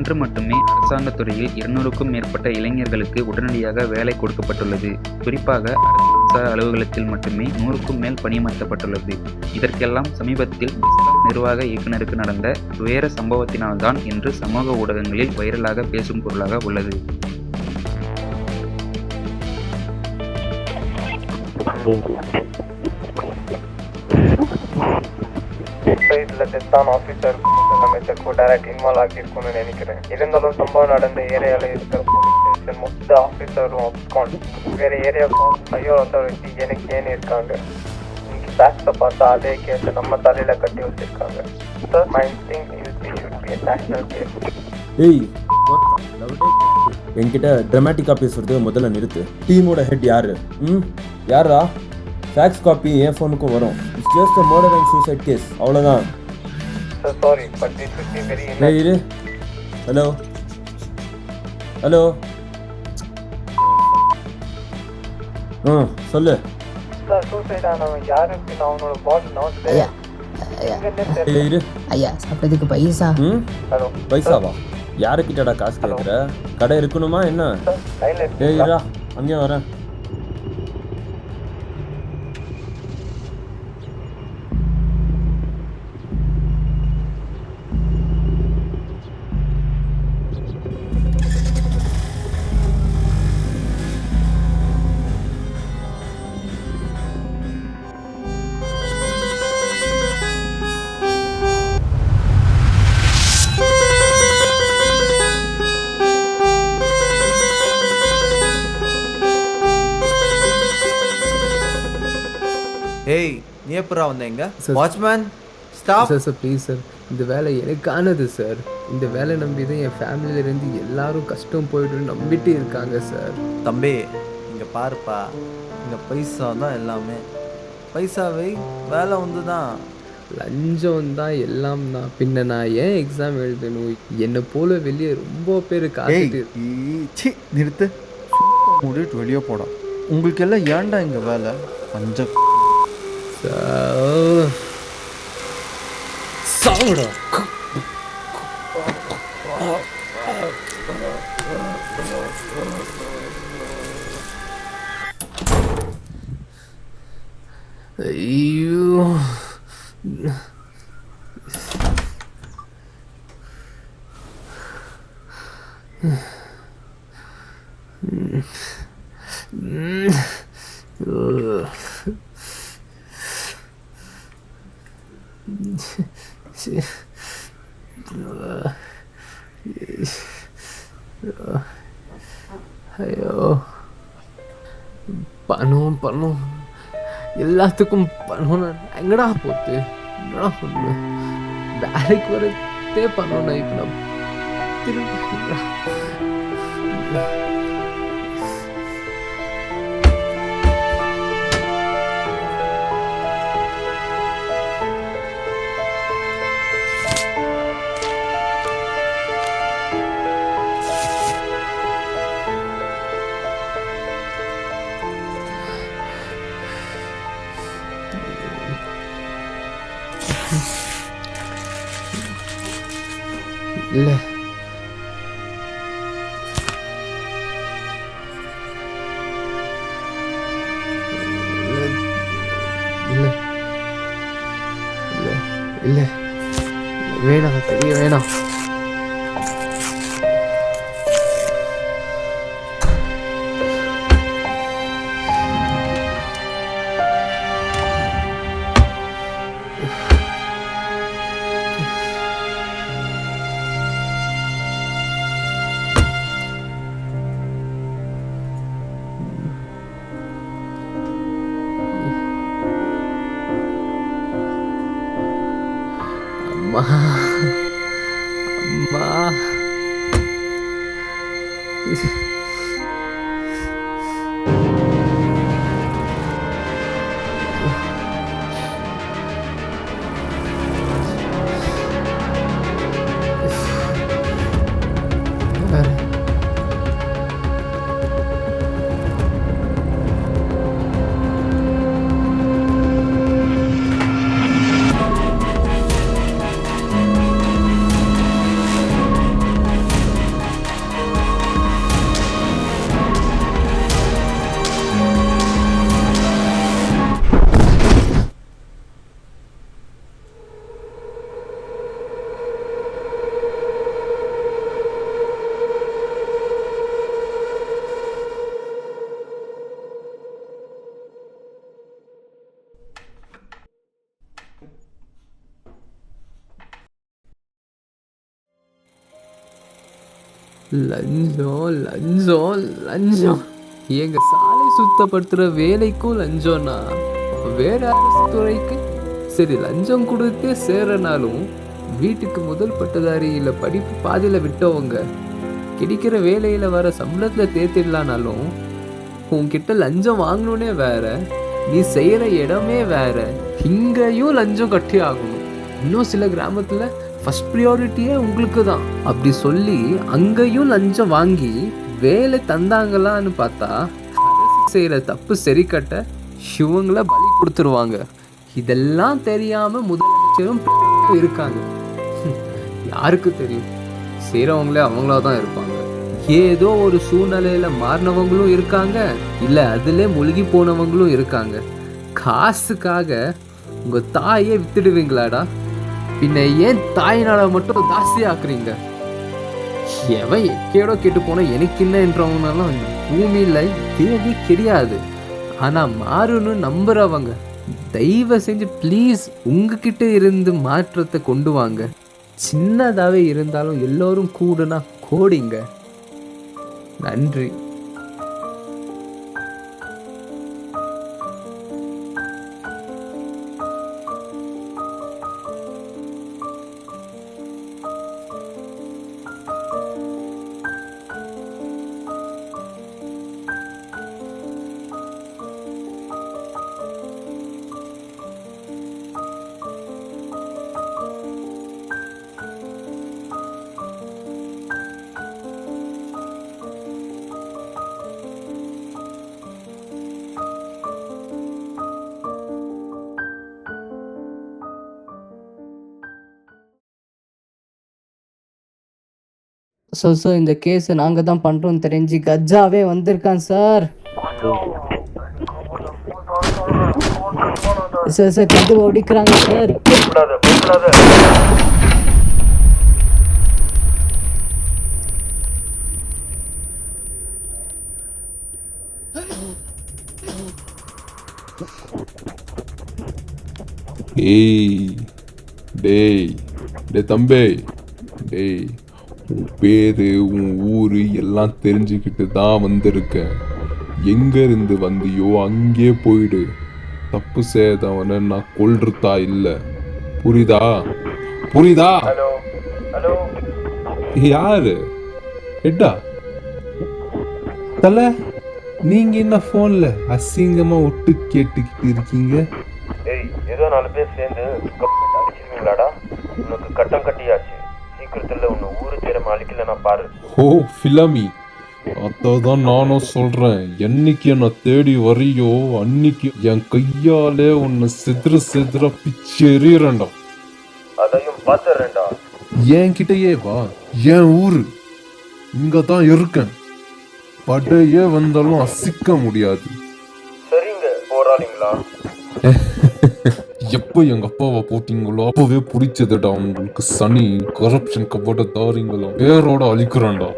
இன்று மட்டுமே அரசாங்கத் துறையில் 200க்கும் மேற்பட்ட இளைஞர்களுக்கு உடனடியாக வேலை கொடுக்கப்பட்டுள்ளது. குறிப்பாக அரசு மின்சார அலுவலகத்தில் மட்டுமே 100க்கும் மேல் பணியமர்த்தப்பட்டுள்ளது. இதற்கெல்லாம் சமீபத்தில் பெஸ்காம் நிர்வாக இயக்குநருக்கு நடந்த துயர சம்பவத்தினால்தான் என்று சமூக ஊடகங்களில் வைரலாக பேசும் பொருளாக உள்ளது. இதில் டெஸ்டான் ஆஃபீஸர் அமைச்சர் டைரக்ட் இன்வால்வ் ஆகியிருக்கும்னு நினைக்கிறேன். இருந்தாலும் சம்பவம் நடந்த ஏரியாவில் இருக்கிற போலீஸ் ஸ்டேஷன் மொத்த ஆஃபீஸரும் அப்கான். வேறு ஏரியாவுக்கும் ஹையர் அத்தாரிட்டி எனக்கு ஏன்னு இருக்காங்க. இன்னைக்கு ஃபேக்ஸை பார்த்தா அதே கேஸை நம்ம தலையில் கட்டி வச்சிருக்காங்க. சார் மை திங்க் இது ஷுட் பி நேஷனல் கேஸ். ஏய் என்கிட்ட ட்ராமாட்டிக்காக பேசுறது முதல்ல நிறுத்து. டீமோட ஹெட் யாரு? யாரா? ஃபேக்ஸ் காப்பி என் ஃபோனுக்கும் வரும். It's just a murder and suicide case, அவ்வளோதான். Sir sorry but this should be very இரு. ஹலோ ஹலோ சொல்லு. சார் சூசைட் ஆனவன் யாருக்கு நான் அவனோட பாடி நான் இரு. ஐயா சாப்பிட்டதுக்கு பைசா. ஹலோ பைசாவா? யாருக்கிட்டடா காசு கேட்குற? கடை இருக்கணுமா என்ன? ஏய்ரா அங்கேயும் வரேன். ஏய் நீ எப்பரா வந்தீங்க? Watchman stop. Sir please sir, இந்த வேலை எனக்கானது சார். இந்த வேலை நம்பி தான் என் ஃபேமிலியிலேருந்து எல்லாரும் கஷ்டம் போய்ட்டு நம்பிட்டு இருக்காங்க சார். தம்பி இங்கே பாருப்பா, இங்கே பைசா தான் எல்லாமே. பைசாவை வேலை வந்து தான். லஞ்சம் தான் எல்லாம் தான். பின்ன நான் ஏன் எக்ஸாம் எழுதணும்? என்னை போல வெளியே ரொம்ப பேர் காத்துட்டு. நிறுத்து, மூடிட்டு வெளியே போடா. உங்களுக்கு எல்லாம் ஏன்டா இங்கே வேலை? பஞ்சம் சாவுடா. ஐயோ ஐயோ பணம் எல்லாத்துக்கும் பணம். எங்கடா போத்து? என்னடா பண்ணுவேன்? வேலைக்கு வரதே பணம். இப்போ நான் திரும்ப இல்லை. இல்லை வேணாம், தெரிய வேணாம். அம்மா லஞ்சம் லஞ்சம் லஞ்சம். எங்க சாலை சுத்தப்படுத்துற வேலைக்கும் லஞ்சம்னா வேற அரசு துறைக்கு சரி லஞ்சம் கொடுத்தே சேரனாலும் வீட்டுக்கு முதல் பட்டதாரி இல்லை படிப்பு பாதியில் விட்டவங்க கிடைக்கிற வேலையில வர சம்பளத்துல தேத்திடலானாலும் உன்கிட்ட லஞ்சம் வாங்கணுன்னே வேற, நீ செய்யற இடமே வேற. இங்கேயும் லஞ்சம் கட்டி ஆகணும். இன்னும் சில கிராமத்துல ஃபர்ஸ்ட் ப்ரியாரிட்டியே உங்களுக்கு தான் அப்படி சொல்லி அங்கேயும் லஞ்சம் வாங்கி வேலை தந்தாங்களான்னு பார்த்தா அரசு செய்யற தப்பு சரி கட்ட இவங்கள பலி கொடுத்துருவாங்க. இதெல்லாம் தெரியாம முதலமைச்சரும் இருக்காங்க. யாருக்கு தெரியும், செய்கிறவங்களே அவங்களா தான் இருப்பாங்க. ஏதோ ஒரு சூழ்நிலையில மாறினவங்களும் இருக்காங்க, இல்லை அதிலே மூழ்கி போனவங்களும் இருக்காங்க. காசுக்காக உங்க தாயே வித்துடுவீங்களாடா? பின்ன ஏன் தாயினால மட்டும் தாசி ஆக்குறீங்க? எவன் எக்கேடோ கேட்டு போனா எனக்கு என்னன்றவங்கனாலும் பூமியில தேதி கிடையாது. ஆனா மாறுன்னு நம்புறவங்க தயவு செஞ்சு ப்ளீஸ் உங்ககிட்ட இருந்து மாற்றத்தை கொண்டு வாங்க. சின்னதாகவே இருந்தாலும் எல்லோரும் கூடுனா கோடிங்க. நன்றி. சார் இந்த கேஸை நாங்கள் தான் பண்ணுறோம் தெரிஞ்சு கஜாவே வந்திருக்கான் சார். சார் கண்டு ஓடிக்கிறாங்க சார். டேய் தம்பி, டேய் உன் பேரு உன் ஊரு எல்லாம் தெரிஞ்சுக்கிட்டு தான் வந்திருக்கேன். எங்க இருந்து வந்தியோ அங்கே போயிடு. தப்பு செய்தவனை நான் கொல்றதா இல்லை, புரியுதா? ஹலோ ஹலோ, யாரு எட்டா தல? நீங்க என்ன போன்ல அசிங்கமா ஒட்டு கேட்டுக்கிட்டு இருக்கீங்க? ஏய் ஏதோ 4 பேர் சேர்ந்து கவர்மெண்ட் அடிச்சிருவீங்களாடா? உனக்கு கட்டம் கட்டியாச்சு. சீக்கிரத்தில் உன்னை ஊரு தேரம் அழிக்கலன்னா பாரு. ஓ ஃபிலமி, அதான் நானும் சொல்றேன். என்னைக்கு என்ன தேடி வரையோ அன்னைக்கு என் கையாலே உன்னை செதுற பிச்சு எறியறேன்டா. அதையும் பார்த்துறேன்டா. என்கிட்டயே வா, என் ஊரு இங்க தான் இருக்கேன். படையே வந்தாலும் அசிக்க முடியாது. சரிங்க போராளிங்களா? எப்போ எங்க அப்பாவை போட்டீங்களோ அப்பவே பிடிச்சதுடா உங்களுக்கு. சனி கரப்ஷன் கபட தாரிங்களா பேரோட அழிக்கிறான்டா.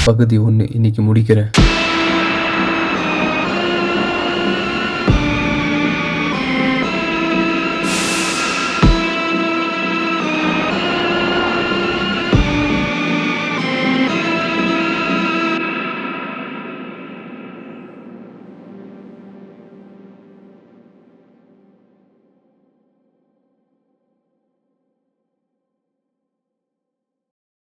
பகுதி 1 இன்னைக்கு முடிக்கிறேன்.